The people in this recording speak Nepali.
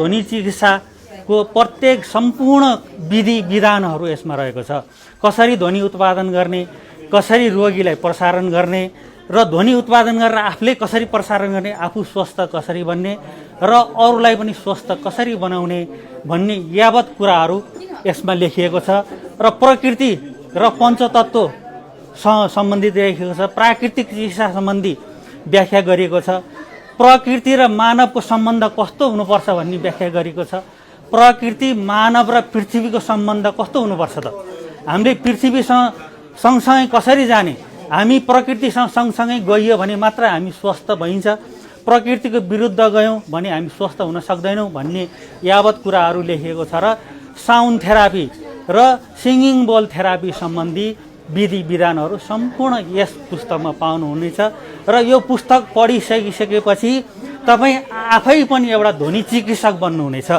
ध्वनि चिकित्साको प्रत्येक सम्पूर्ण विधि विधानहरू यसमा रहेको छ। कसरी ध्वनि उत्पादन गर्ने, कसरी रोगीलाई प्रसारण गर्ने र ध्वनि उत्पादन गरेर आफूले कसरी प्रसारण गर्ने, आफू स्वस्थ कसरी बन्ने र अरूलाई पनि स्वस्थ कसरी बनाउने भन्ने यावत कुराहरू यसमा लेखिएको छ। र प्रकृति र पञ्चतत्त्व सम्बन्धित लेखिएको छ। प्राकृतिक चिकित्सा सम्बन्धी व्याख्या गरिएको छ। प्रकृति र मानवको सम्बन्ध कस्तो हुनुपर्छ भन्ने व्याख्या गरिएको छ। प्रकृति, मानव र पृथ्वीको सम्बन्ध कस्तो हुनुपर्छ त? हामीले पृथ्वीसँग सँगसँगै कसरी जाने? हामी प्रकृतिसँग सँगसँगै गइयो भने मात्र हामी स्वस्थ भइन्छ। प्रकृतिको विरुद्ध गयौँ भने हामी स्वस्थ हुन सक्दैनौँ भन्ने यावत कुराहरू लेखिएको छ। र साउन्ड थेरापी र सिङ्गिङ बोल थेरापी सम्बन्धी विधि विधानहरू सम्पूर्ण यस पुस्तकमा पाउनुहुनेछ। र यो पुस्तक पढिसकिसकेपछि तपाईँ आफै पनि एउटा ध्वनि चिकित्सक बन्नुहुनेछ।